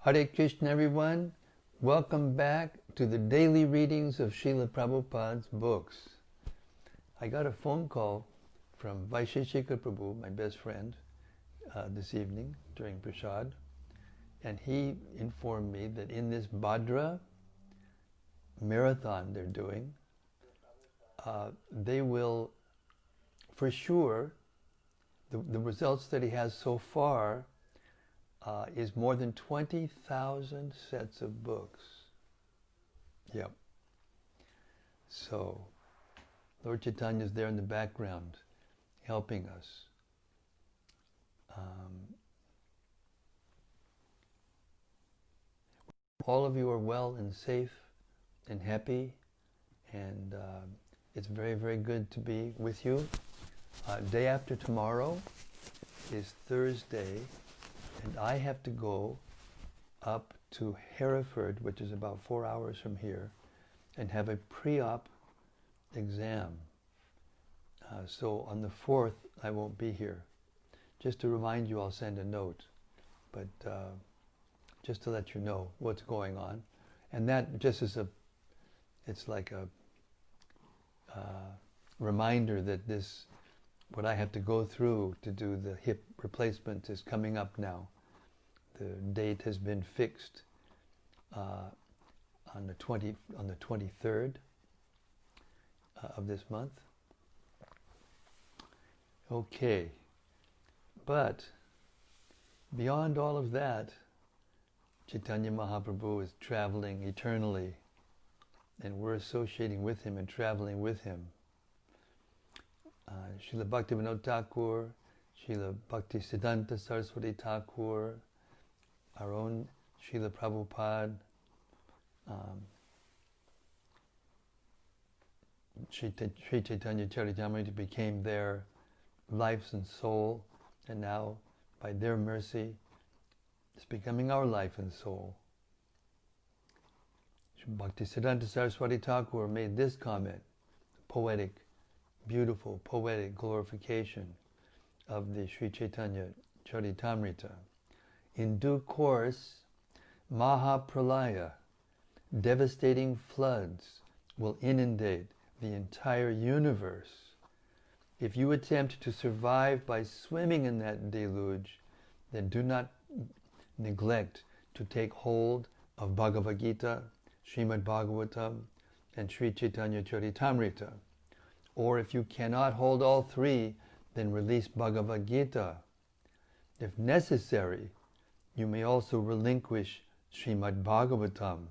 Hare Krishna, everyone. Welcome back to the daily readings of Srila Prabhupada's books. I got a phone call from Vaisheshika Prabhu, my best friend, this evening during Prasad, and he informed me that in this Bhadra marathon they're doing, they will, for sure, the results that he has so far is more than 20,000 sets of books. Yep. So, Lord Chaitanya is there in the background, helping us. All of you are well and safe and happy, and it's very, very good to be with you. Day after tomorrow is Thursday, and I have to go up to Hereford, which is about 4 hours from here, and have a pre-op exam. So on the 4th, I won't be here. Just to remind you, I'll send a note, but just to let you know what's going on. And that just is it's like a reminder that what I have to go through to do the hip replacement is coming up now. The date has been fixed on the 23rd of this month. Okay, but beyond all of that, Chaitanya Mahaprabhu is traveling eternally, and we're associating with him and traveling with him. Srila Bhaktivinoda Thakur, Srila Bhaktisiddhanta Saraswati Thakur, our own Srila Prabhupada, Sri Caitanya-caritämrta became their life and soul, and now, by their mercy, it's becoming our life and soul. Bhaktisiddhanta Saraswati Thakur made this comment, poetic, beautiful, poetic glorification of the Sri Caitanya-caritämrta. In due course, Mahapralaya, devastating floods, will inundate the entire universe. If you attempt to survive by swimming in that deluge, then do not neglect to take hold of Bhagavad Gita, Srimad Bhagavatam, and Sri Caitanya-caritämrta. Or if you cannot hold all three, then release Bhagavad Gita. If necessary, you may also relinquish Srimad Bhagavatam,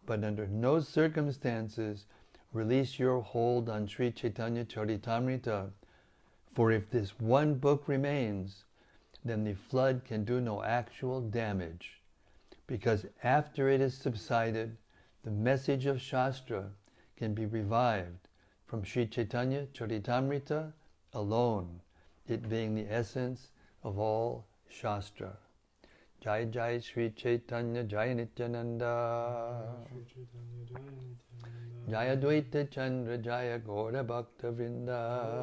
but under no circumstances release your hold on Sri Caitanya-caritämrta, for if this one book remains, then the flood can do no actual damage, because after it has subsided, the message of Shastra can be revived from Sri Caitanya-caritämrta alone, it being the essence of all Shastra. Jai Jai Sri Chaitanya Jai Nityananda Jaya Dvaita Chandra Jaya Gaura Bhakta Vrinda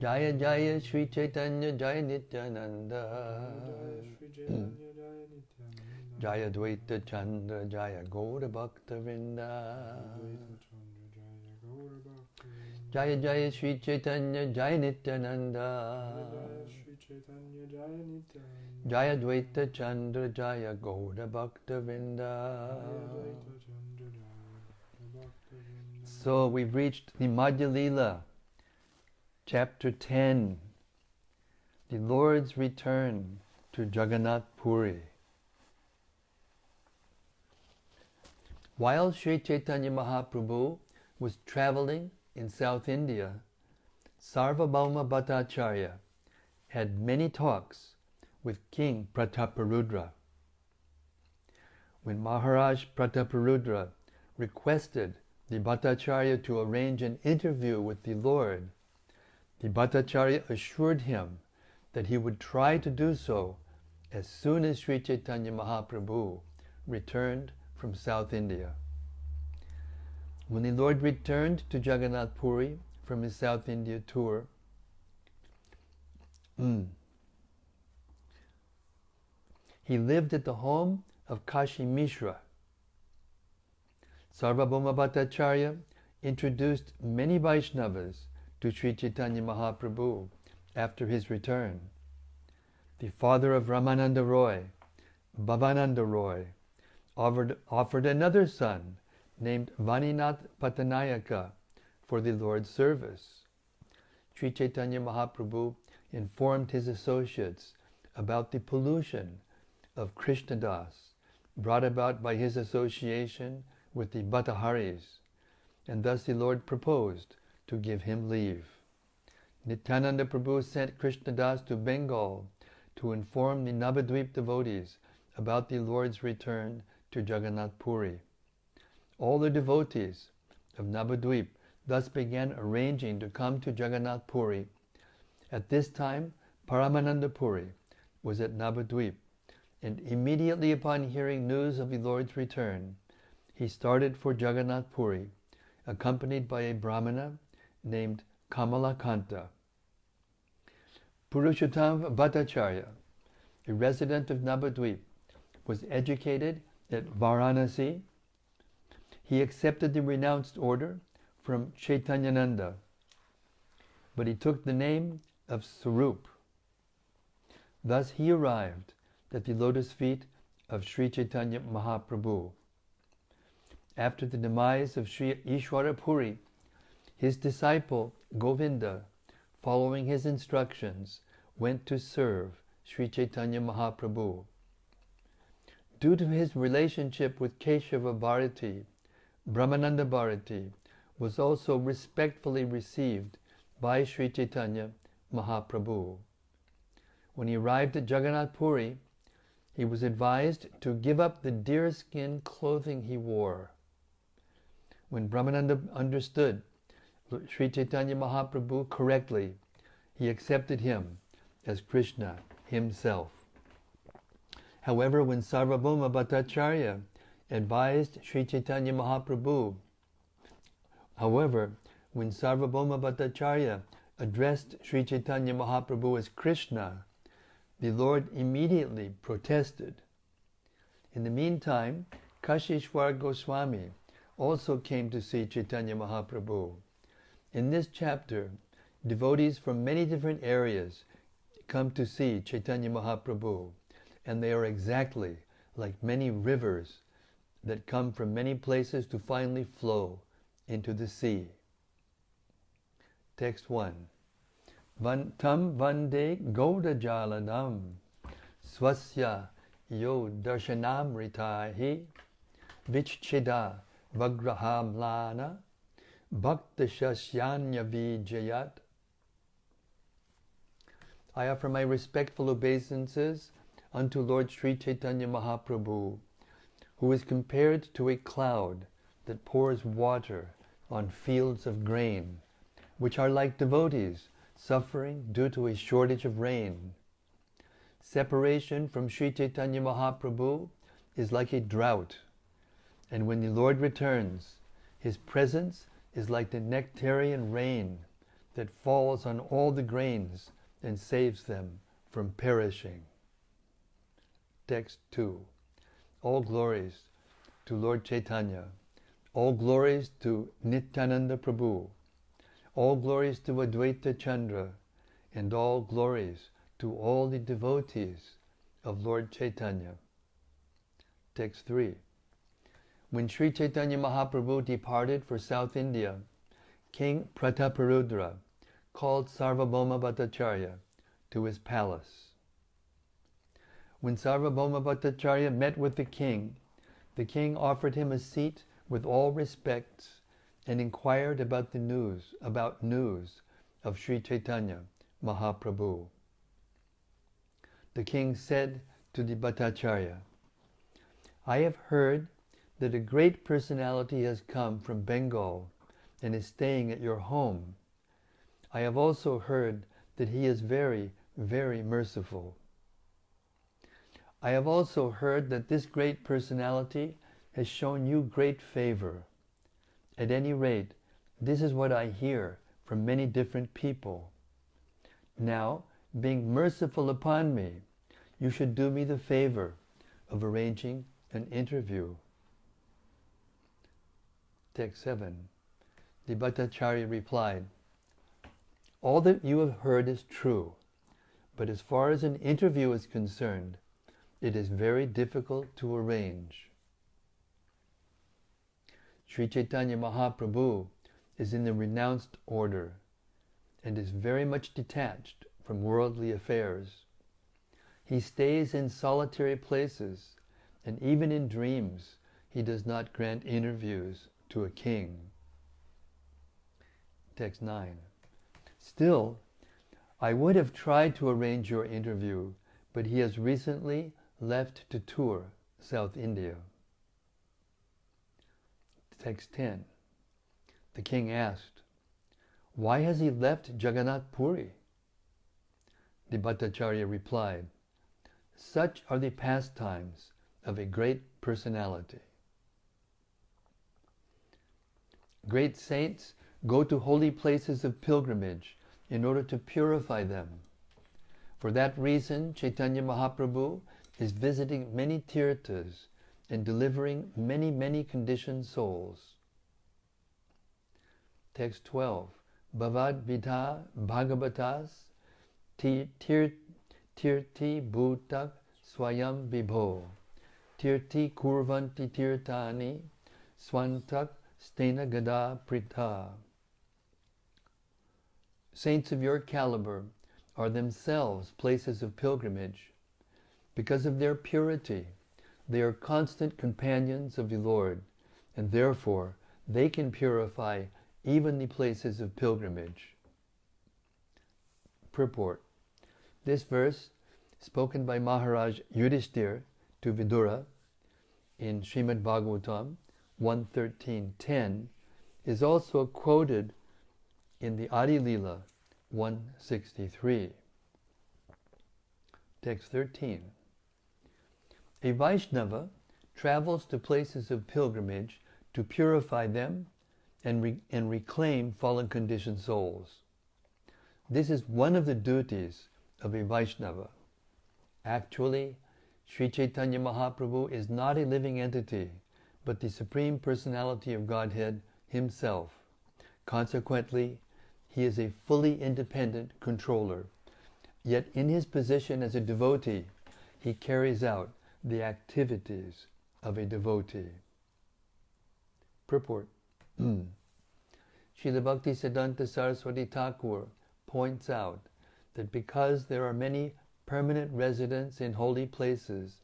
Jaya Jaya Sri Chaitanya Jaya Nityananda Jaya Dvaita Chandra Jaya Gaura Bhakta Vrinda Jaya Jaya Sri Chaitanya Jaya Nityananda Jaya Dvaita Chandra Jaya Gaura Bhakta Vrinda. So we've reached the Madhya-lila, chapter 10, the Lord's return to Jagannätha Puri. While Sri Chaitanya Mahaprabhu was traveling in South India, Sarvabhauma Bhattacharya had many talks with King Prataparudra. When Maharaj Prataparudra requested the Bhattacharya to arrange an interview with the Lord, the Bhattacharya assured him that he would try to do so as soon as Sri Chaitanya Mahaprabhu returned from South India. When the Lord returned to Jagannath Puri from his South India tour, he lived at the home of Kashi Mishra. Sarvabhauma Bhattacharya introduced many Vaishnavas to Sri Chaitanya Mahaprabhu after his return. The father of Ramananda Roy, Bhavananda Roy, offered another son named Vaninath Patanayaka for the Lord's service. Sri Chaitanya Mahaprabhu informed his associates about the pollution of Krishnadas brought about by his association with the Bhattaharis, and thus the Lord proposed to give him leave. Nityananda Prabhu sent Krishnadas to Bengal to inform the Navadvip devotees about the Lord's return to Jagannath Puri. All the devotees of Navadvip thus began arranging to come to Jagannath Puri. At this time, Paramananda Puri was at Navadvip, and immediately upon hearing news of the Lord's return, he started for Jagannath Puri, accompanied by a Brahmana named Kamalakanta. Purushottam Bhattacharya, a resident of Navadvip, was educated at Varanasi. He accepted the renounced order from Chaitanyananda, but he took the name of Sarup. Thus he arrived at the lotus feet of Sri Chaitanya Mahaprabhu. After the demise of Sri Ishwara Puri, his disciple Govinda, following his instructions, went to serve Sri Chaitanya Mahaprabhu. Due to his relationship with Keshava Bharati, Brahmananda Bharati was also respectfully received by Sri Chaitanya Mahaprabhu. When he arrived at Jagannath Puri, he was advised to give up the deerskin clothing he wore. When Brahmananda understood Sri Chaitanya Mahaprabhu correctly, he accepted him as Krishna himself. However, when Sarvabhauma Bhattacharya advised Sri Chaitanya Mahaprabhu, addressed Sri Chaitanya Mahaprabhu as Krishna, the Lord immediately protested. In the meantime, Kashishwar Goswami also came to see Chaitanya Mahaprabhu. In this chapter, devotees from many different areas come to see Chaitanya Mahaprabhu, and they are exactly like many rivers that come from many places to finally flow into the sea. Text 1. Tam vande godajalanam swasya yo darshanamritahi vichcheda vagrahamlana bhaktashasyanya vijayat. I offer my respectful obeisances unto Lord Sri Chaitanya Mahaprabhu, who is compared to a cloud that pours water on fields of grain, which are like devotees suffering due to a shortage of rain. Separation from Sri Chaitanya Mahaprabhu is like a drought, and when the Lord returns, his presence is like the nectarian rain that falls on all the grains and saves them from perishing. Text 2. All glories to Lord Chaitanya, all glories to Nityananda Prabhu, all glories to Advaita Chandra, and all glories to all the devotees of Lord Chaitanya. Text 3. When Sri Chaitanya Mahaprabhu departed for South India, King Prataparudra called Sarvabhauma Bhattacharya to his palace. When Sarvabhauma Bhattacharya met with the king offered him a seat with all respects and inquired about news of Sri Chaitanya Mahaprabhu. The king said to the Bhattacharya, I have heard that a great personality has come from Bengal and is staying at your home. I have also heard that he is very, very merciful. I have also heard that this great personality has shown you great favor. At any rate, this is what I hear from many different people. Now, being merciful upon me, you should do me the favor of arranging an interview. Text 7. The Bhattacharya replied, all that you have heard is true, but as far as an interview is concerned, it is very difficult to arrange. Sri Chaitanya Mahaprabhu is in the renounced order and is very much detached from worldly affairs. He stays in solitary places, and even in dreams he does not grant interviews to a king. Text 9. Still, I would have tried to arrange your interview, but he has recently left to tour South India. Text 10. The king asked, why has he left Jagannath Puri? The Bhattacharya replied, such are the pastimes of a great personality. Great saints go to holy places of pilgrimage in order to purify them. For that reason, Chaitanya Mahaprabhu is visiting many tirthas and delivering many, many conditioned souls. Text 12. Bhavad Vidha Bhagavatas Tirthi Bhutak Swayam Vibho Tirthi Kurvanti Tirthani Swantak Stena Gada Pritha. Saints of your caliber are themselves places of pilgrimage. Because of their purity, they are constant companions of the Lord, and therefore they can purify even the places of pilgrimage. Purport. This verse, spoken by Maharaj Yudhishthir to Vidura in Srimad Bhagavatam 1.13.10, is also quoted in the Madhya-lila 163. Text 13. A Vaishnava travels to places of pilgrimage to purify them and reclaim fallen conditioned souls. This is one of the duties of a Vaishnava. Actually, Sri Chaitanya Mahaprabhu is not a living entity, but the Supreme Personality of Godhead Himself. Consequently, He is a fully independent controller. Yet in His position as a devotee, He carries out the activities of a devotee. Purport. Srila Bhaktisiddhanta Saraswati Thakur points out that because there are many permanent residents in holy places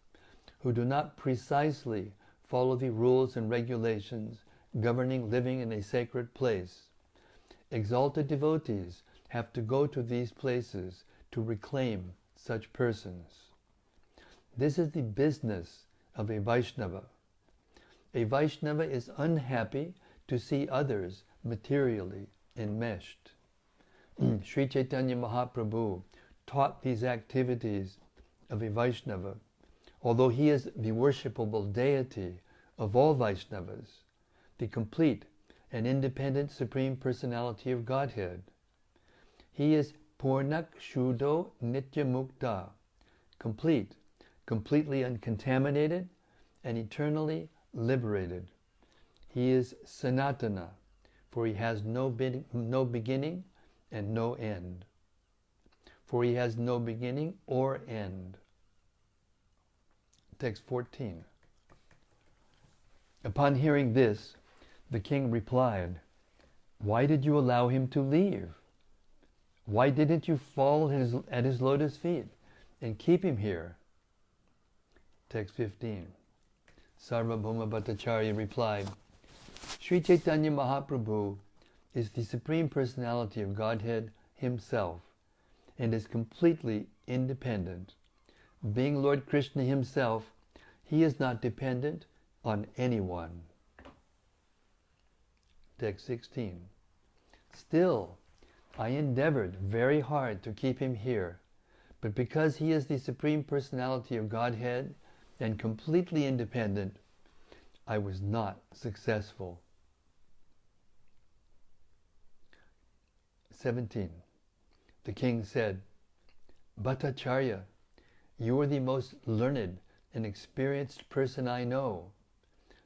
who do not precisely follow the rules and regulations governing living in a sacred place, exalted devotees have to go to these places to reclaim such persons. This is the business of a Vaishnava. A Vaishnava is unhappy to see others materially enmeshed. Sri Chaitanya Mahaprabhu taught these activities of a Vaishnava, although he is the worshipable deity of all Vaishnavas, the complete and independent Supreme Personality of Godhead. He is Purnak Shuddho Nitya Mukta, complete, completely uncontaminated, and eternally liberated. He is Sanatana, for he has no beginning and no end. For he has no beginning or end. Text 14. Upon hearing this, the king replied, why did you allow him to leave? Why didn't you fall at his lotus feet and keep him here? Text 15. Sarvabhauma Bhattacharya replied, Sri Chaitanya Mahaprabhu is the Supreme Personality of Godhead Himself and is completely independent. Being Lord Krishna Himself, He is not dependent on anyone. Text 16. Still, I endeavored very hard to keep him here, but because he is the Supreme Personality of Godhead and completely independent, I was not successful. 17. The king said, Bhattacharya, you are the most learned an experienced person I know.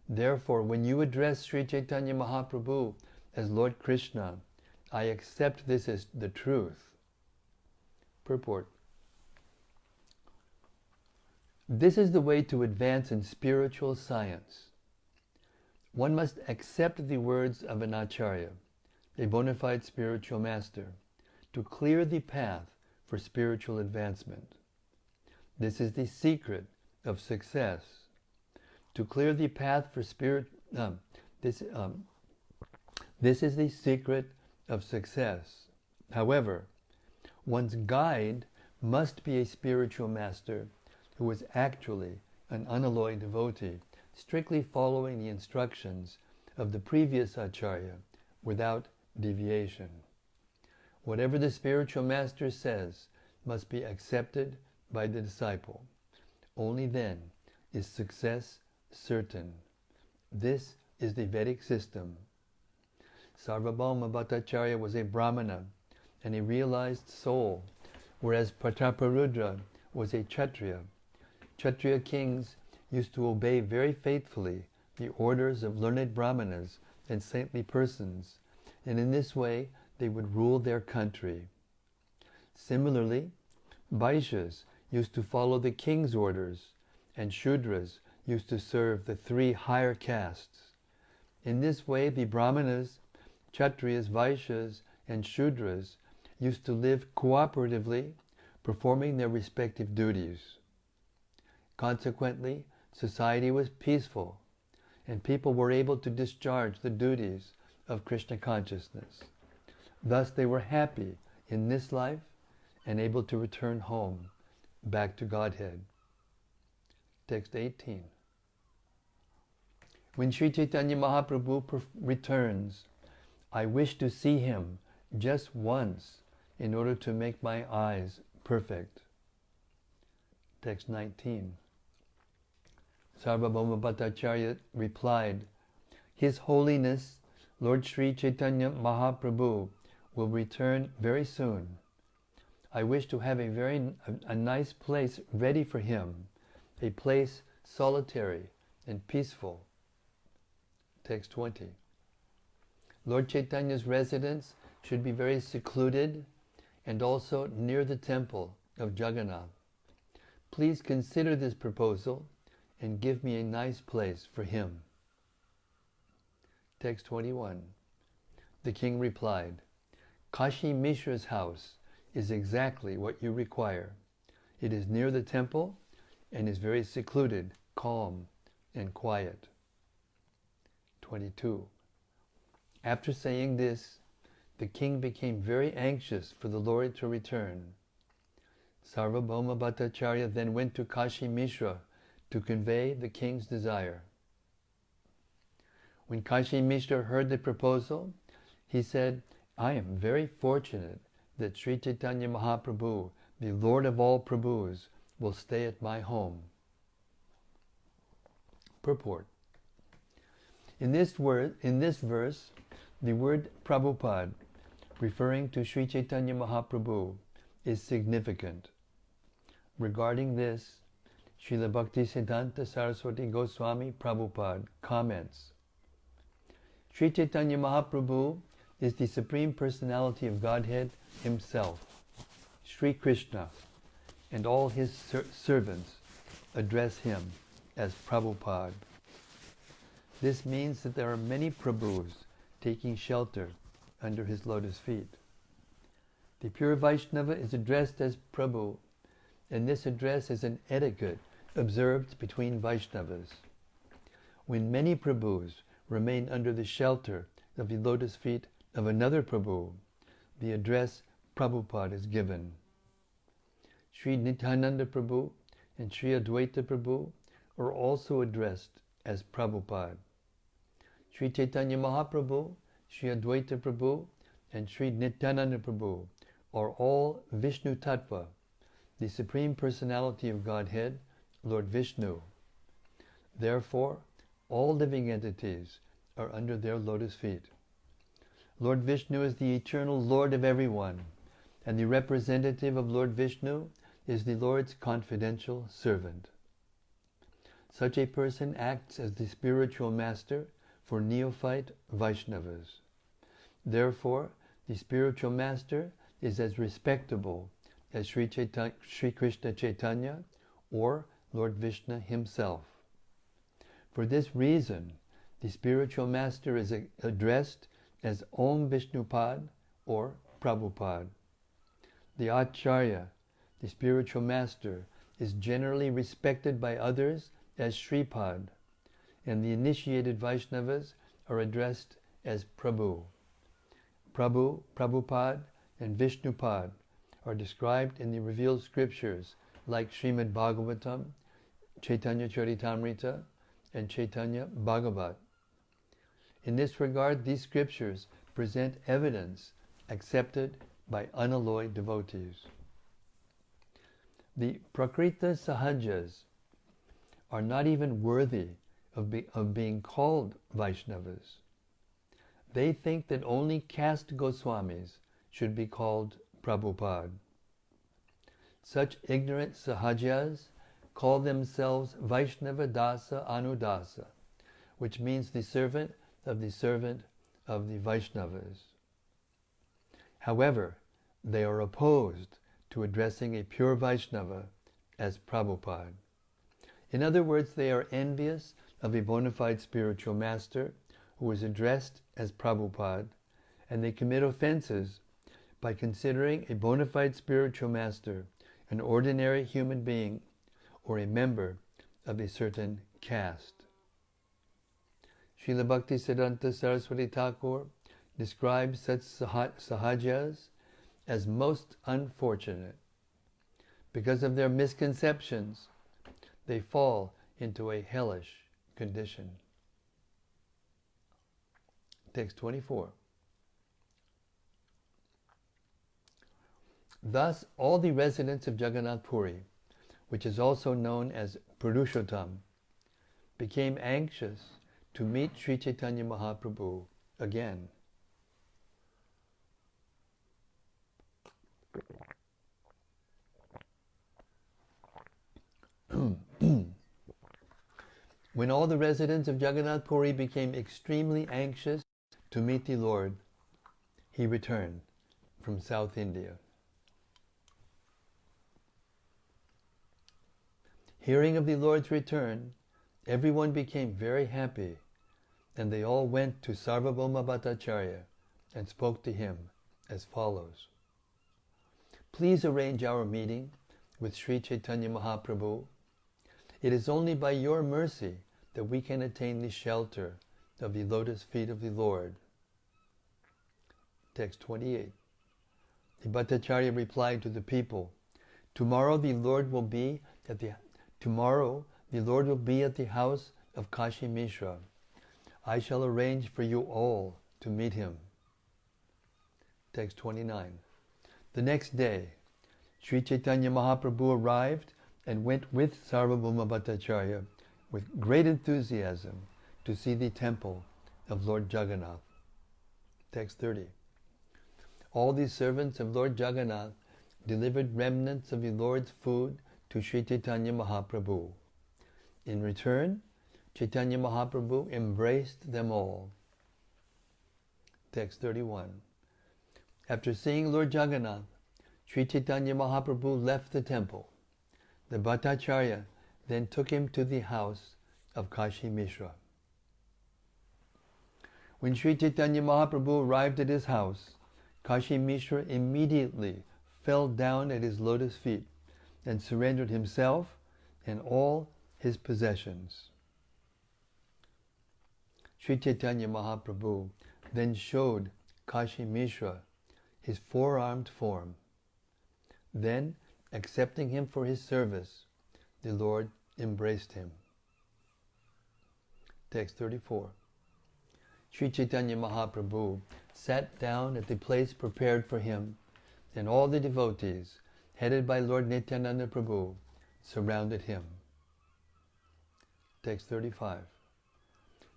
Therefore, when you address Sri Chaitanya Mahaprabhu as Lord Krishna, I accept this as the truth. Purport. This is the way to advance in spiritual science. One must accept the words of an acharya, a bona fide spiritual master, to clear the path for spiritual advancement. This is the secret of success. To clear the path for this is the secret of success. However, one's guide must be a spiritual master who is actually an unalloyed devotee, strictly following the instructions of the previous acharya without deviation. Whatever the spiritual master says must be accepted by the disciple. Only then is success certain. This is the Vedic system. Sarvabhauma Bhattacharya was a Brahmana and a realized soul, whereas Prataparudra was a Kshatriya. Kshatriya kings used to obey very faithfully the orders of learned Brahmanas and saintly persons, and in this way they would rule their country. Similarly, Vaishyas used to follow the king's orders, and Shudras used to serve the three higher castes. In this way, the Brahmanas, Kshatriyas, Vaishyas, and Shudras used to live cooperatively, performing their respective duties. Consequently, society was peaceful, and people were able to discharge the duties of Krishna consciousness. Thus they were happy in this life and able to return home, back to Godhead. Text 18. When Sri Chaitanya Mahaprabhu returns, I wish to see him just once in order to make my eyes perfect. Text 19. Sarvabhauma Bhattacharya replied, His Holiness Lord Sri Chaitanya Mahaprabhu will return very soon. I wish to have a nice place ready for him, a place solitary and peaceful. Text 20. Lord Chaitanya's residence should be very secluded and also near the temple of Jagannätha. Please consider this proposal and give me a nice place for him. Text 21. The king replied, Kashi Mishra's house is exactly what you require. It is near the temple and is very secluded, calm, and quiet. 22. After saying this, the king became very anxious for the Lord to return. Sarvabhauma Bhattacharya then went to Kashi Mishra to convey the king's desire. When Kashi Mishra heard the proposal, he said, I am very fortunate that Sri Chaitanya Mahaprabhu, the Lord of all Prabhus, will stay at my home. Purport. In this verse, the word Prabhupada, referring to Sri Chaitanya Mahaprabhu, is significant. Regarding this, Srila Bhaktisiddhanta Saraswati Goswami Prabhupada comments, Sri Chaitanya Mahaprabhu is the Supreme Personality of Godhead Himself, Sri Krishna, and all His servants address Him as Prabhupada. This means that there are many Prabhus taking shelter under His lotus feet. The pure Vaishnava is addressed as Prabhu, and this address is an etiquette observed between Vaishnavas. When many Prabhus remain under the shelter of the lotus feet of another Prabhu, the address Prabhupada is given. Sri Nityananda Prabhu and Sri Advaita Prabhu are also addressed as Prabhupada. Sri Chaitanya Mahaprabhu, Sri Advaita Prabhu, and Sri Nityananda Prabhu are all Vishnu Tattva, the Supreme Personality of Godhead, Lord Vishnu. Therefore, all living entities are under their lotus feet. Lord Vishnu is the eternal Lord of everyone, and the representative of Lord Vishnu is the Lord's confidential servant. Such a person acts as the spiritual master for neophyte Vaishnavas. Therefore, the spiritual master is as respectable as Sri Krishna Chaitanya or Lord Vishnu himself. For this reason, the spiritual master is addressed as Om Vishnupad or Prabhupada. The Acharya, the spiritual master, is generally respected by others as Shripad, and the initiated Vaishnavas are addressed as Prabhu. Prabhupada, and Vishnupad are described in the revealed scriptures like Srimad Bhagavatam, Caitanya-caritämrta, and Chaitanya Bhagavat. In this regard, these scriptures present evidence accepted by unalloyed devotees. The Prakrita Sahajas are not even worthy of being called Vaishnavas. They think that only caste Goswamis should be called Prabhupada. Such ignorant Sahajas call themselves Vaishnava Dasa Anudasa, which means the servant of the Vaishnavas. However, they are opposed to addressing a pure Vaishnava as Prabhupada. In other words, they are envious of a bona fide spiritual master who is addressed as Prabhupada, and they commit offenses by considering a bona fide spiritual master an ordinary human being or a member of a certain caste. Srila Bhaktisiddhanta Saraswati Thakur describes such sahajas as most unfortunate. Because of their misconceptions, they fall into a hellish condition. Text 24. Thus, all the residents of Jagannath Puri, which is also known as Purushottam, became anxious to meet Sri Chaitanya Mahaprabhu again. When all the residents of Jagannath Puri became extremely anxious to meet the Lord, he returned from South India. Hearing of the Lord's return, everyone became very happy, and they all went to Sarvabhauma Bhattacharya and spoke to him as follows. Please arrange our meeting with Sri Chaitanya Mahaprabhu. It is only by your mercy that we can attain the shelter of the lotus feet of the Lord. Text 28. The Bhattacharya replied to the people, Tomorrow the Lord will be at the house of Kashi Mishra. I shall arrange for you all to meet him. Text 29. The next day, Sri Chaitanya Mahaprabhu arrived and went with Sarvabhauma Bhattacharya with great enthusiasm to see the temple of Lord Jagannath. Text 30. All the servants of Lord Jagannath delivered remnants of the Lord's food to Sri Chaitanya Mahaprabhu. In return, Chaitanya Mahaprabhu embraced them all. Text 31. After seeing Lord Jagannath, Sri Chaitanya Mahaprabhu left the temple. The Bhattacharya then took him to the house of Kashi Mishra. When Sri Chaitanya Mahaprabhu arrived at his house, Kashi Mishra immediately fell down at his lotus feet and surrendered himself and all his possessions. Sri Chaitanya Mahaprabhu then showed Kashi Mishra his four-armed form. Then, accepting him for his service, the Lord embraced him. Text 34. Sri Chaitanya Mahaprabhu sat down at the place prepared for him, and all the devotees, headed by Lord Nityananda Prabhu, surrounded him. Text 35.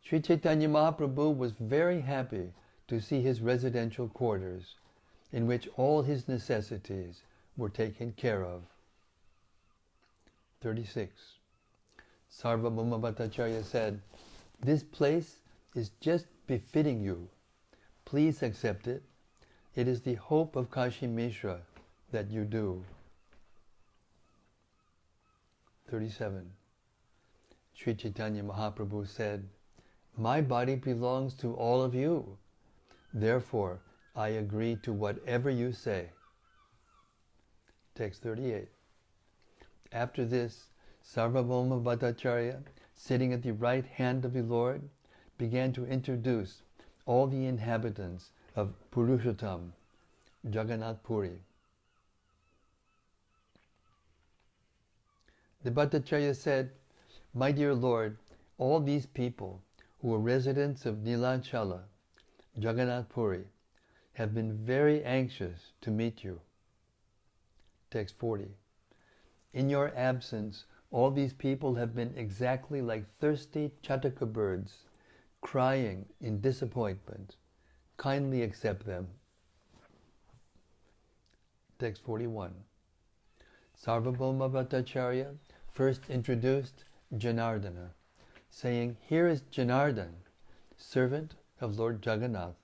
Sri Chaitanya Mahaprabhu was very happy to see his residential quarters, in which all his necessities were taken care of. 36. Sarvabhauma Bhattacharya said, "This place is just befitting you. Please accept it. It is the hope of Kashi Mishra that you do." 37. Sri Chaitanya Mahaprabhu said, "My body belongs to all of you. Therefore, I agree to whatever you say." Text 38. After this, Sarvabhauma Bhattacharya, sitting at the right hand of the Lord, began to introduce all the inhabitants of Purushottam, Jagannath Puri. The Bhattacharya said, "My dear Lord, all these people who are residents of Nilachala, Jagannath Puri, have been very anxious to meet you." Text 40. In your absence, all these people have been exactly like thirsty chataka birds, crying in disappointment. Kindly accept them. Text 41. Sarvabhauma Bhattacharya first introduced Janardana, saying, "Here is Janardana, servant of Lord Jagannath.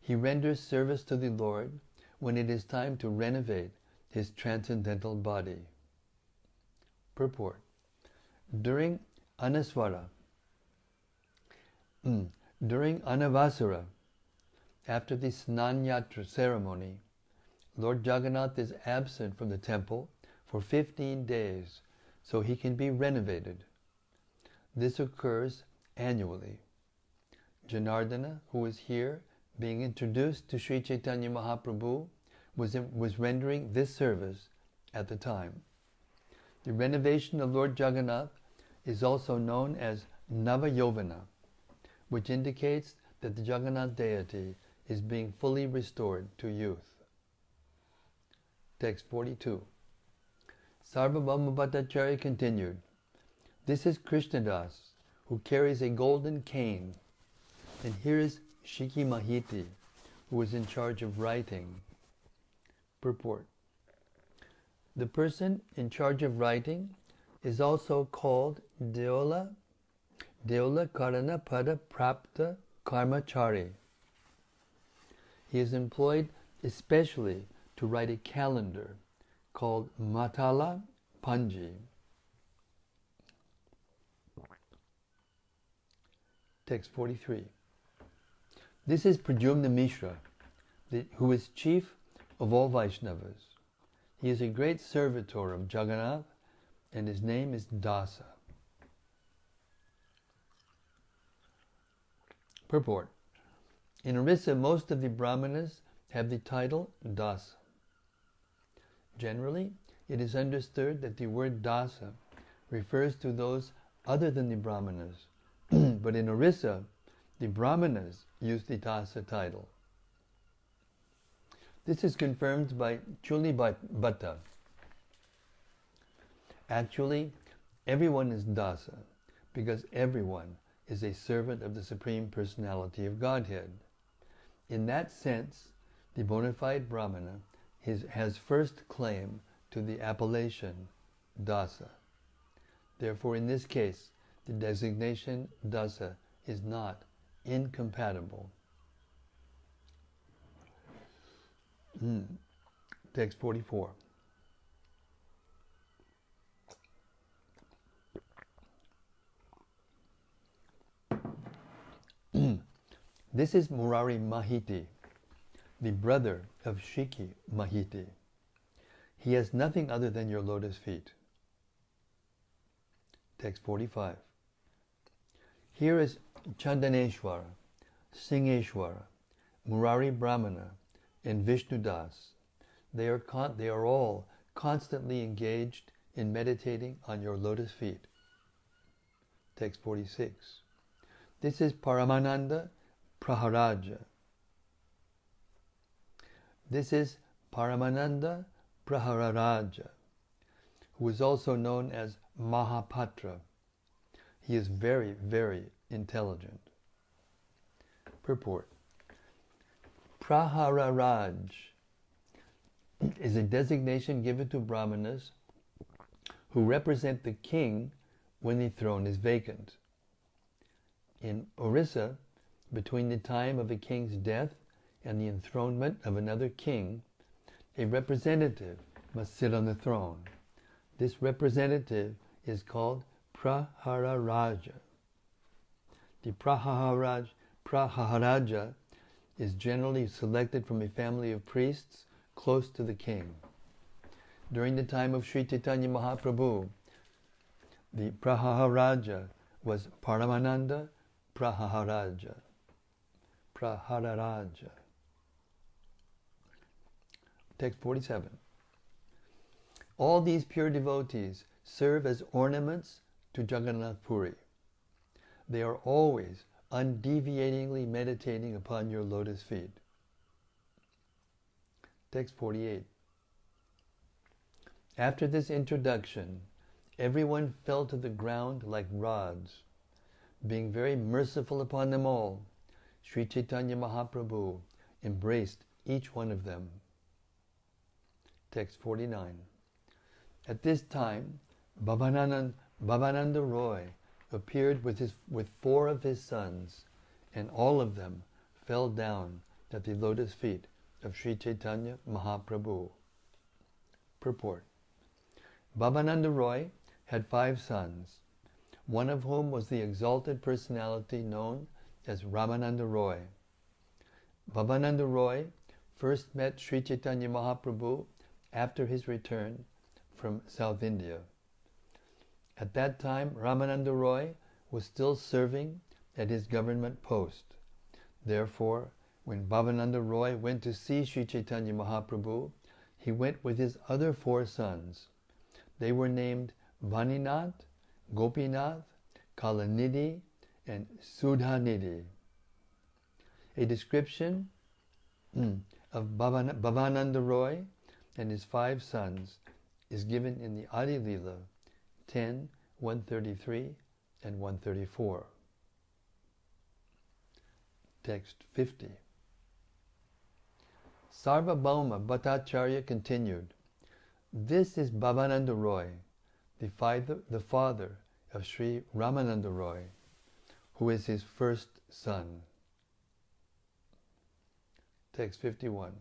He renders service to the Lord when it is time to renovate his transcendental body." Purport. During Anasvara, during Anavasara, after the Snanyatra ceremony, Lord Jagannath is absent from the temple for 15 days so he can be renovated. This occurs annually. Janardana, who is here being introduced to Sri Chaitanya Mahaprabhu, was rendering this service at the time. The renovation of Lord Jagannath is also known as Navayovana, which indicates that the Jagannath deity is being fully restored to youth. Text 42. Sarvabhauma Bhattacharya continued, "This is Krishnadas, who carries a golden cane, and here is Shiki Mahiti, who is in charge of writing." Purport. The person in charge of writing is also called Deola Karana Pada Prapta Karmachari. He is employed especially to write a calendar called Matala Panji. Text 43. This is Pradyumna Mishra, who is chief of all Vaishnavas. He is a great servitor of Jagannath, and his name is Dasa. Purport. In Orissa, most of the Brahmanas have the title Dasa. Generally, it is understood that the word Dasa refers to those other than the Brahmanas, but in Orissa, the Brahmanas use the Dasa title. This is confirmed by Chuli Bhatta. Actually, everyone is Dasa, because everyone is a servant of the Supreme Personality of Godhead. In that sense, the bona fide Brahmana has first claim to the appellation Dasa. Therefore, in this case, the designation Dasa is not incompatible. Text 44. This is Murari Mahiti, the brother of Shiki Mahiti. He has nothing other than your lotus feet. Text 45. Here is Chandaneshwara, Singheshwara, Murari Brahmana, and Vishnudas. They are all constantly engaged in meditating on your lotus feet. Text 46. This is Paramananda Praharaja. This is Paramananda Prahararaja, who is also known as Mahapatra. He is very, very intelligent. Purport. Prahararaj is a designation given to Brahmanas who represent the king when the throne is vacant. In Orissa, between the time of a king's death and the enthronement of another king, a representative must sit on the throne. This representative is called Praharaja. The Praharaja is generally selected from a family of priests close to the king. During the time of Sri Chaitanya Mahaprabhu, the Praharaja was Paramananda Praharaja. Praharaja. Text 47. All these pure devotees serve as ornaments to Jagannath Puri. They are always undeviatingly meditating upon your lotus feet. Text 48. After this introduction, everyone fell to the ground like rods. Being very merciful upon them all, Sri Chaitanya Mahaprabhu embraced each one of them. Text 49. At this time, Bhavananda Roy appeared with 4 of his sons, and all of them fell down at the lotus feet of Sri Chaitanya Mahaprabhu. Purport. Bhavananda Roy had 5 sons, one of whom was the exalted personality known as Ramananda Roy. Bhavananda Roy first met Sri Chaitanya Mahaprabhu after his return from South India. At that time, Ramananda Roy was still serving at his government post. Therefore, when Bhavananda Roy went to see Sri Chaitanya Mahaprabhu, he went with his other 4 sons. They were named Vaninath, Gopinath, Kalanidhi, and Sudhanidhi. A description of Bhavananda Roy and his 5 sons is given in the Madhya-lila 10, 133 and 134. Text 50. Sarvabhauma Bhattacharya continued, "This is Bhavananda Roy, the father of Sri Ramananda Roy, who is his first son." Text 51.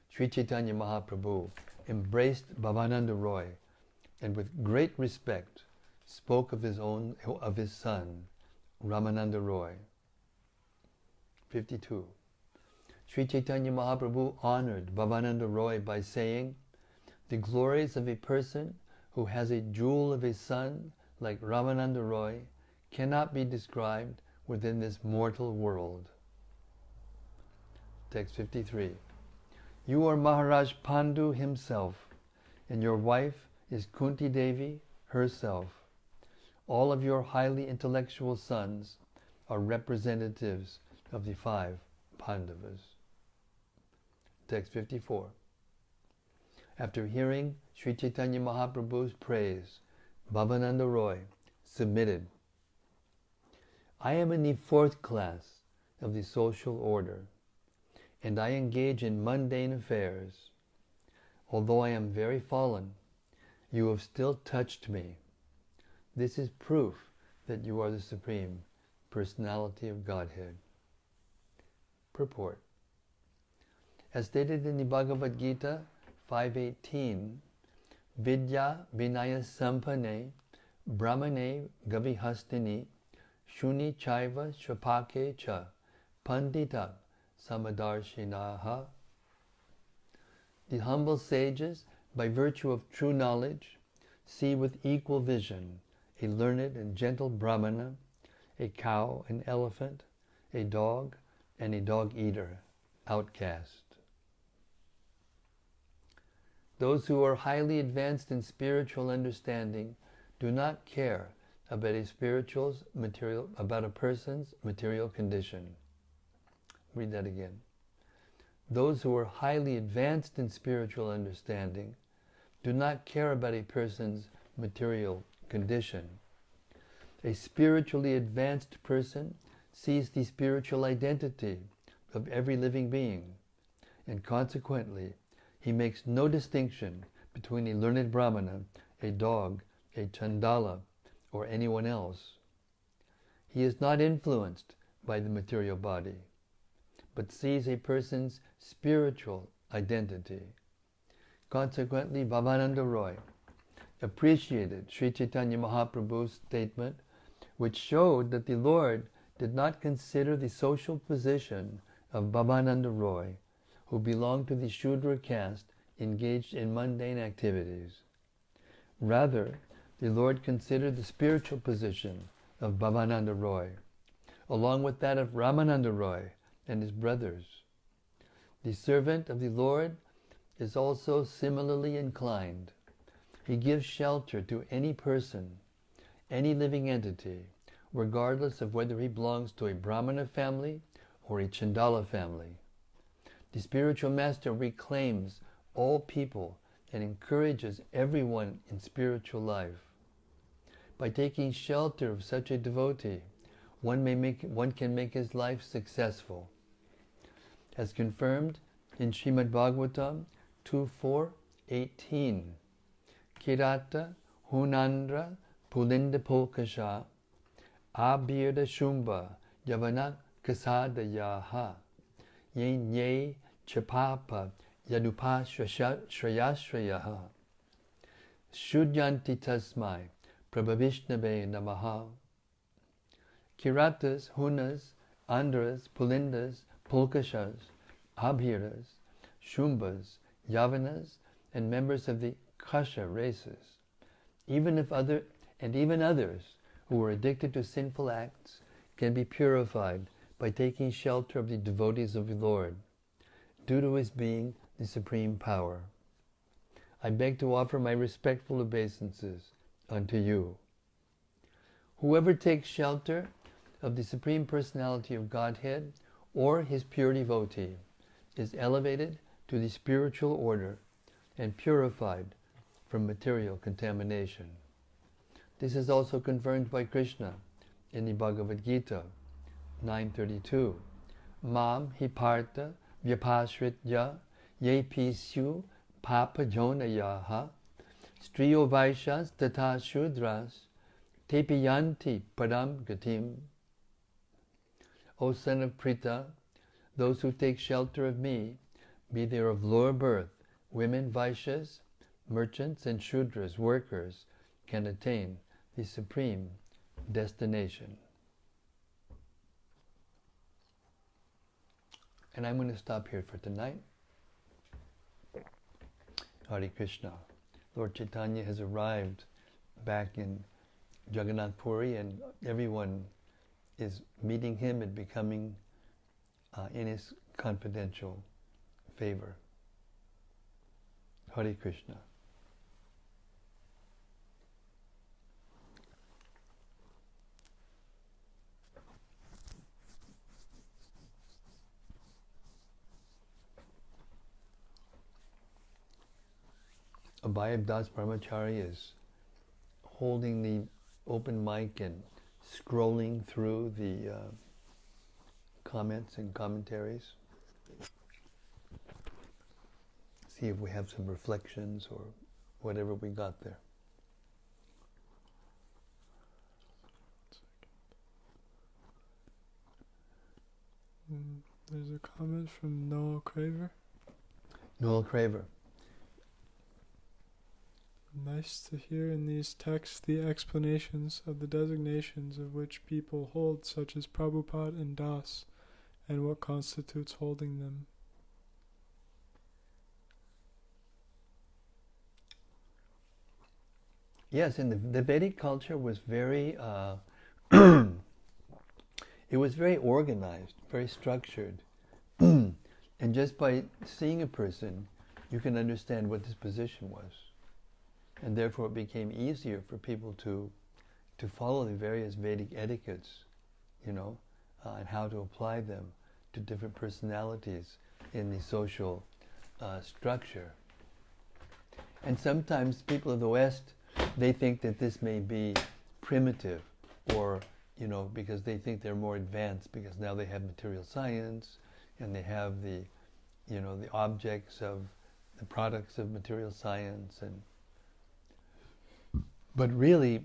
Sri Chaitanya Mahaprabhu embraced Bhavananda Roy and with great respect spoke of his son, Ramananda Roy. 52. Sri Chaitanya Mahaprabhu honored Bhavananda Roy by saying, "The glories of a person who has a jewel of a son like Ramananda Roy cannot be described within this mortal world." Text 53. You are Maharaj Pandu himself, and your wife is Kunti Devi herself. All of your highly intellectual sons are representatives of the 5 Pandavas. Text 54. After hearing Sri Chaitanya Mahaprabhu's praise, Bhavananda Roy submitted. "I am in the 4th class of the social order, and I engage in mundane affairs. Although I am very fallen, you have still touched me. This is proof that you are the Supreme Personality of Godhead." Purport. As stated in the Bhagavad Gita 5.18, Vidya Vinaya Sampane Brahmane Gavihastini Shuni Chaiva Shapake Cha Pandita Samadarshinaha. The humble sages, by virtue of true knowledge, see with equal vision a learned and gentle Brahmana, a cow, an elephant, a dog, and a dog-eater, outcast. Those who are highly advanced in spiritual understanding do not care about a person's material condition. Read that again. Those who are highly advanced in spiritual understanding do not care about a person's material condition. A spiritually advanced person sees the spiritual identity of every living being, and consequently, he makes no distinction between a learned Brahmana, a dog, a Chandala, or anyone else. He is not influenced by the material body, but sees a person's spiritual identity. Consequently, Bhavananda Roy appreciated Sri Chaitanya Mahaprabhu's statement, which showed that the Lord did not consider the social position of Bhavananda Roy, who belonged to the Shudra caste engaged in mundane activities. Rather, the Lord considered the spiritual position of Bhavananda Roy, along with that of Ramananda Roy and his brothers. The servant of the Lord is also similarly inclined. He gives shelter to any person, any living entity, regardless of whether he belongs to a Brahmana family or a Chandala family. The spiritual master reclaims all people and encourages everyone in spiritual life. By taking shelter of such a devotee, one can make his life successful. As confirmed in Srimad Bhagavatam 2.4.18, Kirata Hunandra Pulinda Polkasha Abhirda Shumba Yavana Kasadayaha Ye Chapapa Yadupa Shrayasrayaha Shudyanti Tasmai Prabhavishnabe Namaha. Kiratas, Hunas, Andras, Pulindas, Pulkashas, Abhiras, Shumbas, Yavanas, and members of the Kasha races, even others who were addicted to sinful acts, can be purified by taking shelter of the devotees of the Lord, due to his being the supreme power. I beg to offer my respectful obeisances unto you. Whoever takes shelter of the Supreme Personality of Godhead or his pure devotee is elevated to the spiritual order and purified from material contamination. This is also confirmed by Krishna in the Bhagavad Gita 9.32. Mam hi partha vyapashritya ye pisyu papa jonayaha striyo vaishas tata shudras tepiyanti padam gatim. O son of Pritha, those who take shelter of me, be they of lower birth, women, Vaishyas, merchants, and Shudras, workers, can attain the supreme destination. And I'm going to stop here for tonight. Hare Krishna. Lord Chaitanya has arrived back in Jagannätha Puri, and everyone is meeting him and becoming in his confidential favor. Hare Krishna. Abhayab Das Brahmachari is holding the open mic and scrolling through the comments and commentaries. See if we have some reflections or whatever we got there. There's a comment from Noel Craver. Noel Craver. Nice to hear in these texts the explanations of the designations of which people hold, such as Prabhupada and Das, and what constitutes holding them. Yes, and the Vedic culture was very, it was very organized, very structured. And just by seeing a person, you can understand what his position was. And therefore it became easier for people to follow the various Vedic etiquettes, and how to apply them to different personalities in the social structure. And sometimes people of the West, they think that this may be primitive, or, because they think they're more advanced, because now they have material science, and they have the objects of the products of material science, but really,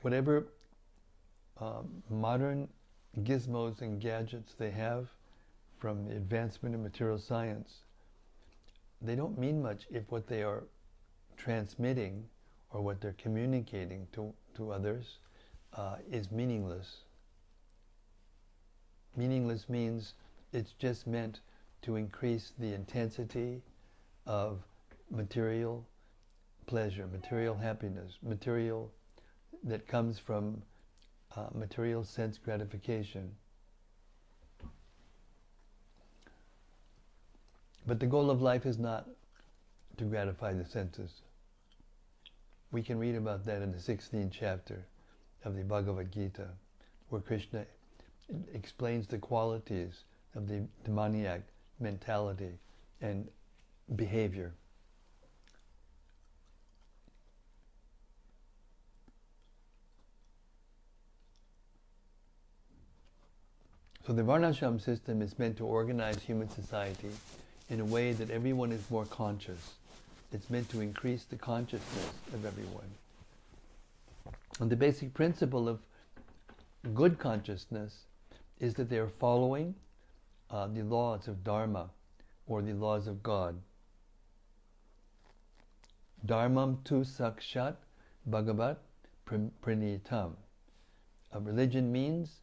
whatever modern gizmos and gadgets they have from the advancement of material science, they don't mean much if what they are transmitting or what they're communicating to others is meaningless. Meaningless means it's just meant to increase the intensity of material pleasure, material happiness, material that comes from material sense gratification. But the goal of life is not to gratify the senses. We can read about that in the 16th chapter of the Bhagavad Gita, where Krishna explains the qualities of the demoniac mentality and behavior. So the Varnashram system is meant to organize human society in a way that everyone is more conscious. It's meant to increase the consciousness of everyone. And the basic principle of good consciousness is that they are following the laws of Dharma, or the laws of God. Dharmam tu sakshat bhagavat pranitam. A religion means,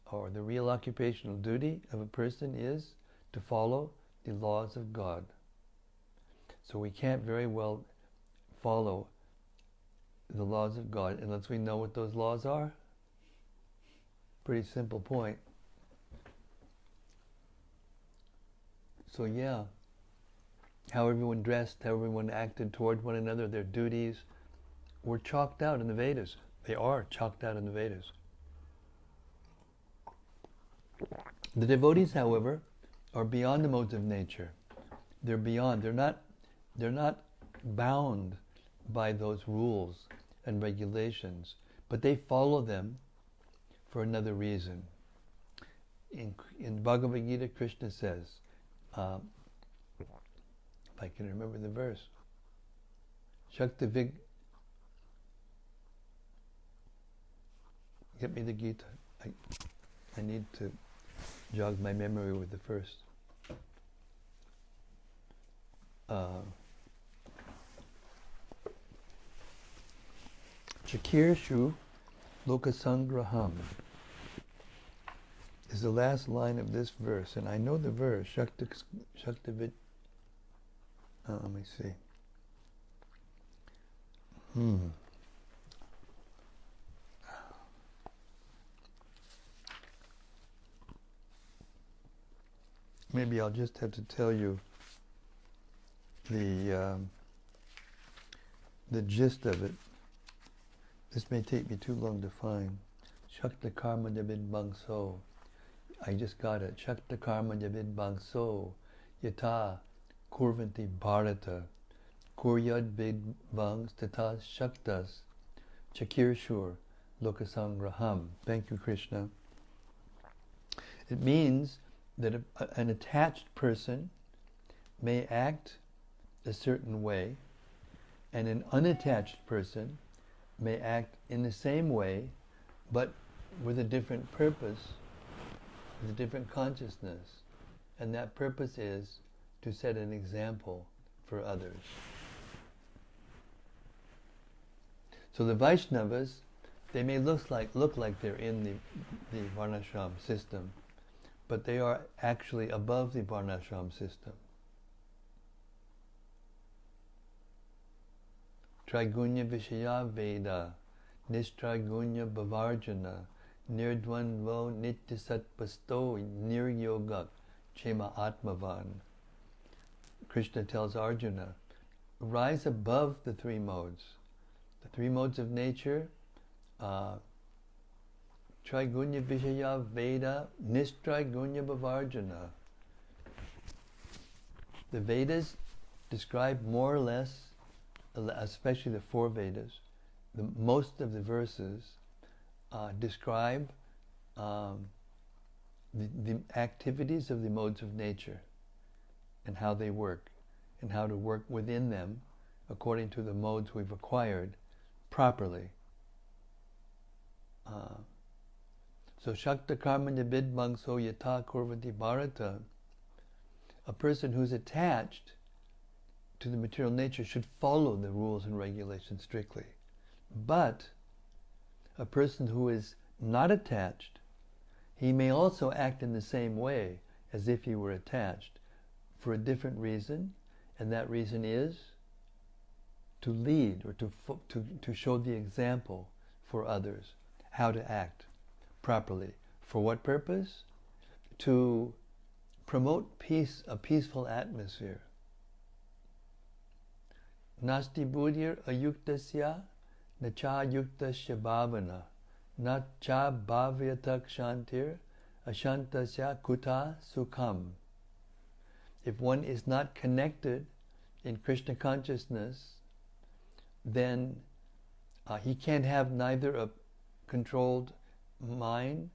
or the real occupational duty of a person is to follow the laws of God. So we can't very well follow the laws of God unless we know what those laws are. Pretty simple point. So yeah, how everyone dressed, how everyone acted toward one another, their duties were chalked out in the Vedas. They are chalked out in the Vedas. The devotees, however, are beyond the modes of nature. They're beyond. They're not bound by those rules and regulations, but they follow them for another reason. In Bhagavad Gita, Krishna says, if I can remember the verse, Shakti Vig. Get me the Gita. I need to jog my memory with the first. Chakirshu Lokasangraham is the last line of this verse, and I know the verse. Shakti let me see. Maybe I'll just have to tell you the gist of it. This may take me too long to find. Shakta karma javid bangso. I just got it. Shakta karma javid bangso. Yata kurvanti bharata. Kuryad vid bangs tatas shaktas. Chakirshur lokasangraham. Thank you, Krishna. It means that an attached person may act a certain way, and an unattached person may act in the same way, but with a different purpose, with a different consciousness. And that purpose is to set an example for others. So the Vaishnavas, they may look like they're in the Varnashram system, but they are actually above the Varnashram system. Trigunya Vishaya Veda, Nishtrigunya Bhavarjana, Nirdvandvo Nityasatpasto Niryogak Chema Atmavan. Krishna tells Arjuna, rise above the three modes. The three modes of nature, Trigunya Vishaya Veda, Nishtrigunya Bhavarjana. The Vedas describe more or less, especially the four Vedas, most of the verses describe the activities of the modes of nature and how they work, and how to work within them according to the modes we've acquired properly. So Shakta Karmanya Vidmangso Yata Kurvati Bharata, a person who's attached to the material nature should follow the rules and regulations strictly. But a person who is not attached, he may also act in the same way as if he were attached for a different reason, and that reason is to lead or to show the example for others how to act properly. For what purpose? To promote peace, a peaceful atmosphere. Nasti buddhir ayuktasya nacha yuktasya bhavana nacha bhavyatak shantir ashantasya kuta sukham. If one is not connected in Krishna consciousness, then he can't have neither a controlled mind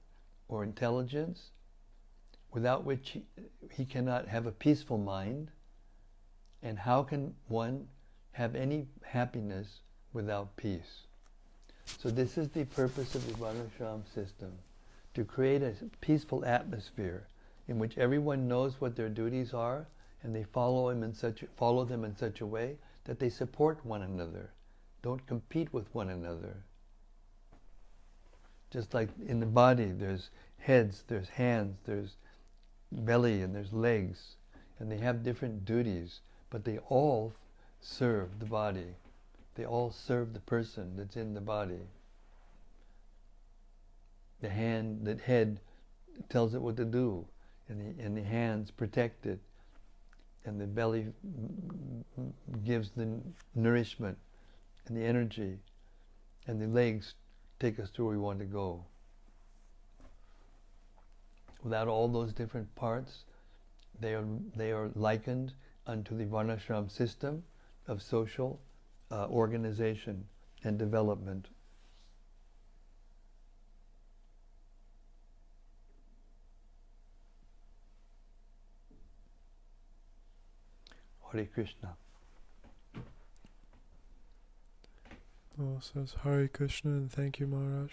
or intelligence, without which he cannot have a peaceful mind. And how can one have any happiness without peace? So this is the purpose of the Varnashram system, to create a peaceful atmosphere in which everyone knows what their duties are, and they follow them in such a way that they support one another, don't compete with one another. Just like in the body, there's heads, there's hands, there's belly, and there's legs, and they have different duties, but they all serve the body. They all serve the person that's in the body. The head tells it what to do, and the hands protect it, and the belly gives the nourishment and the energy, and the legs take us to where we want to go. Without all those different parts, they are likened unto the Varnashram system of social organization and development. Hare Krishna. Well, says Hare Krishna and thank you, Maharaj.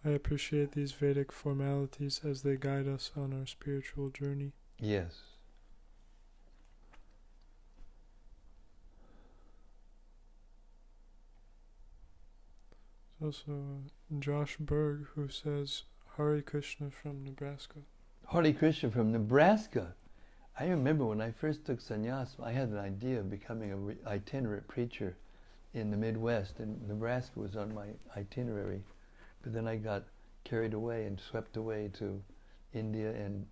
I appreciate these Vedic formalities as they guide us on our spiritual journey. Yes. There's also Josh Berg who says Hare Krishna from Nebraska. Hare Krishna from Nebraska. I remember when I first took sannyas, I had an idea of becoming an itinerant preacher in the Midwest, and Nebraska was on my itinerary. But then I got carried away and swept away to India and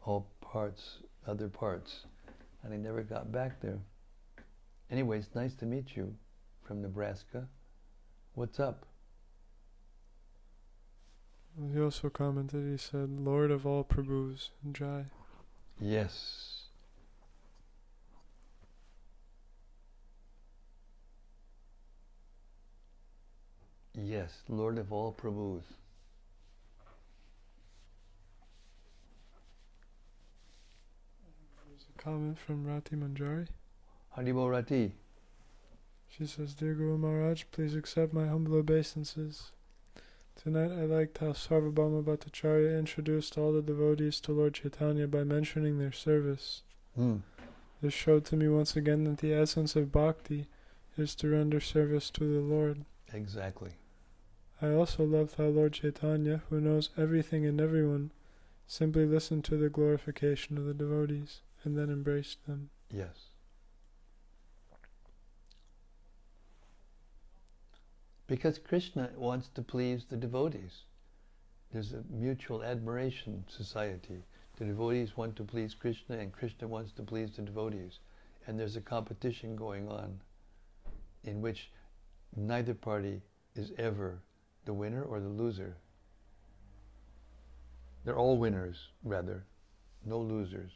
other parts, and I never got back there. Anyway, it's nice to meet you from Nebraska. What's up? He also commented, he said, Lord of all Prabhus, Jai. Yes. Yes, Lord of all Prabhus. There's a comment from Rati Manjari. Haribo Rati. She says, Dear Guru Maharaj, please accept my humble obeisances. Tonight I liked how Sarvabhauma Bhattacharya introduced all the devotees to Lord Chaitanya by mentioning their service. This showed to me once again that the essence of bhakti is to render service to the Lord. Exactly. I also loved how Lord Chaitanya, who knows everything and everyone, simply listened to the glorification of the devotees and then embraced them. Yes. Because Krishna wants to please the devotees. There's a mutual admiration society. The devotees want to please Krishna, and Krishna wants to please the devotees. And there's a competition going on in which neither party is ever the winner or the loser. They're all winners, rather. No losers.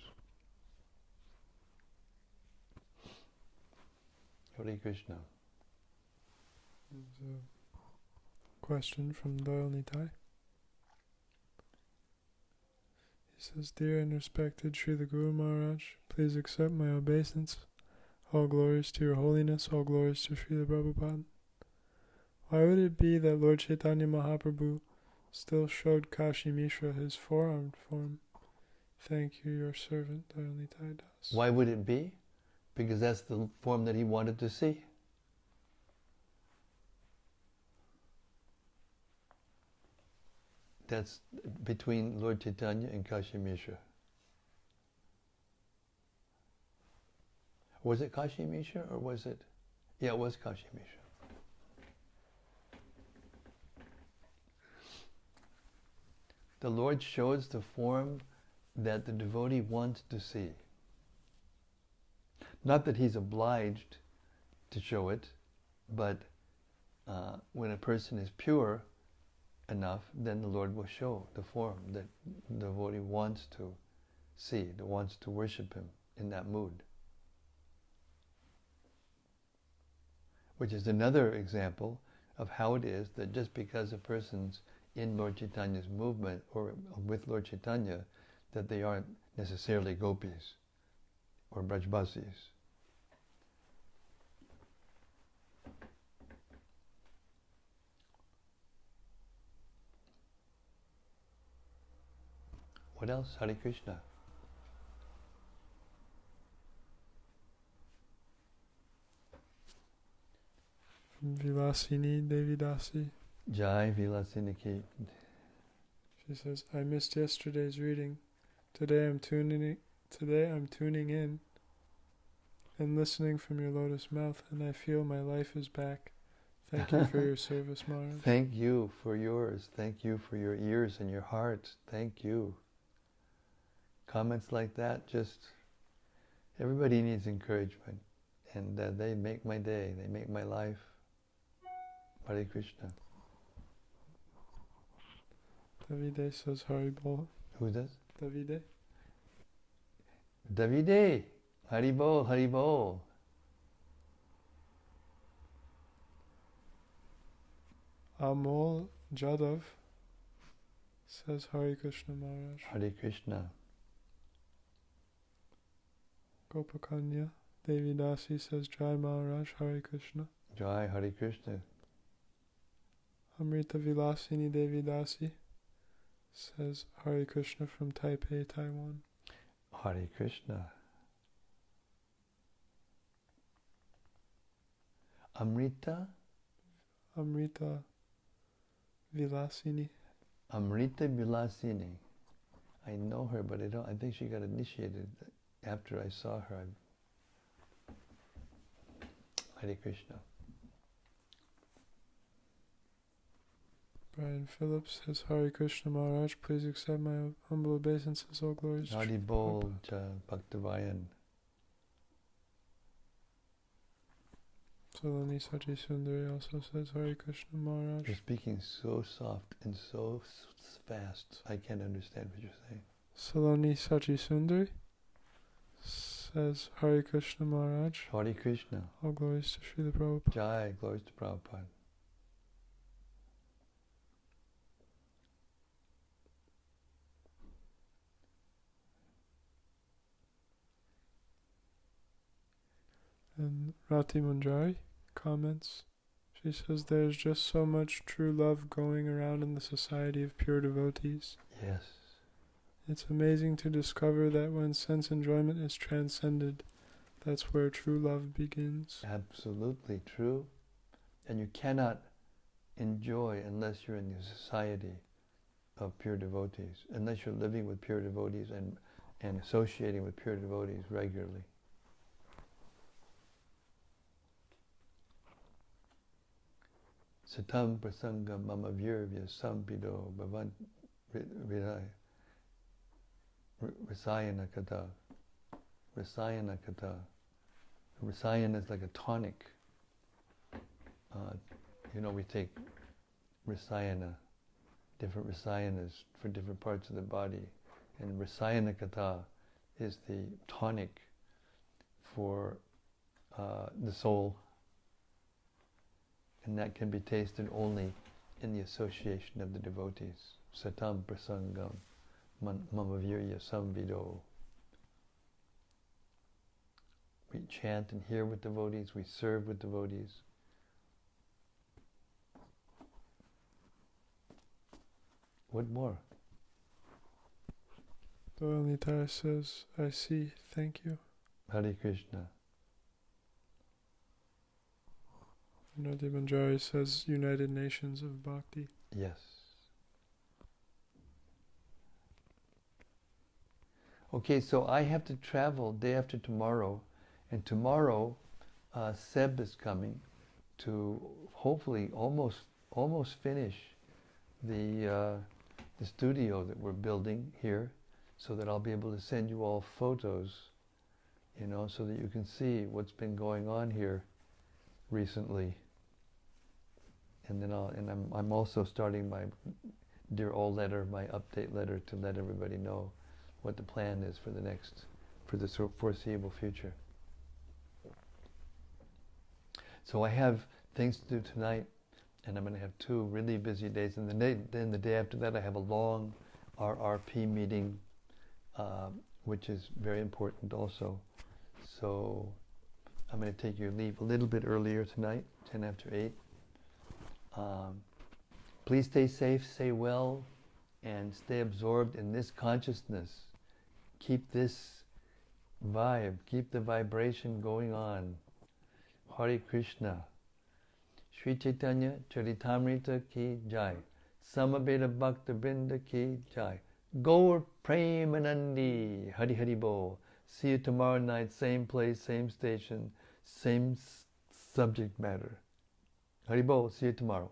Hare Krishna. There's a question from Doyle Nitai. He says, Dear and respected Sri the Guru Maharaj, please accept my obeisance. All glories to your holiness, all glories to Srila Prabhupada. Why would it be that Lord Chaitanya Mahaprabhu still showed Kashi Mishra his four-armed form. Thank you, your servant, Dayalita Das. Why would it be? Because that's the form that he wanted to see. That's between Lord Chaitanya and Kashi Mishra. Was it Kashi Mishra or was it? Yeah, it was Kashi Mishra. The Lord shows the form that the devotee wants to see. Not that he's obliged to show it, but when a person is pure enough, then the Lord will show the form that the devotee wants to see, that wants to worship him in that mood. Which is another example of how it is that just because a person's in Lord Chaitanya's movement or with Lord Chaitanya, that they aren't necessarily gopis or brajbasis. What else? Hare Krishna. Vilasini Devidasi. Jai Vilasini Ki. She says, I missed yesterday's reading. Today I'm tuning in and listening from your lotus mouth, and I feel my life is back. Thank you for your service, Maharaj. Thank you for yours. Thank you for your ears and your heart. Thank you. Comments like that, just everybody needs encouragement, and they make my day. They make my life. Hare Krishna. Davide says Haribol. Who does? Davide. Davide. Haribol, Haribol. Amol Jadav says Hare Krishna Maharaj. Hare Krishna. Gopakanya Devidasi says Jai Maharaj Hare Krishna. Jai Hare Krishna. Amrita Vilasini Devidasi says Hare Krishna from Taipei, Taiwan. Hare Krishna. Amrita? Amrita Vilasini. Amrita Vilasini. I know her, but I think she got initiated after I saw her. Hare Krishna. Brian Phillips says Hare Krishna Maharaj, please accept my humble obeisances, all glories to Hari Bol Bhaktavayan. Saloni Sachi Sundari also says Hare Krishna Maharaj. You're speaking so soft and so fast, I can't understand what you're saying. Saloni Sachi Sundari says Hare Krishna Maharaj. Hare Krishna. All glories to Srila Prabhupada. Jai, glories to Prabhupada. And Rati Manjari comments. She says there's just so much true love going around in the society of pure devotees. Yes. It's amazing to discover that when sense enjoyment is transcended, that's where true love begins. Absolutely true. And you cannot enjoy unless you're in the society of pure devotees, unless you're living with pure devotees and associating with pure devotees regularly. Satam prasanga mama virvya sampido bhavan rasayana kata. Rasayana kata. Rasayana is like a tonic. We take rasayana, different rasayanas for different parts of the body. And rasayana kata is the tonic for the soul. And that can be tasted only in the association of the devotees. Satam prasangam mama virya samvido. We chant and hear with devotees, we serve with devotees. What more? Nitara says, I see, thank you. Hare Krishna. Nadi Banjari says, United Nations of Bhakti. Yes. Okay, so I have to travel day after tomorrow, and tomorrow Seb is coming to hopefully almost finish the studio that we're building here, so that I'll be able to send you all photos, you know, so that you can see what's been going on here recently. And then I'm also starting my dear old letter, my update letter, to let everybody know what the plan is for the foreseeable future. So I have things to do tonight, and I'm going to have 2 really busy days. And then the day after that, I have a long RRP meeting, which is very important also. So I'm going to take your leave a little bit earlier tonight, 10 after 8. Please stay safe, stay well, and stay absorbed in this consciousness. Keep this vibe, keep the vibration going on. Hare Krishna. Sri Caitanya-caritämrta ki jai. Samaveta Bhakta Brinda ki jai. Gaur Premanandi. Hari Hari Bol. See you tomorrow night, same place, same station, same subject matter. Hari Bol. See you tomorrow.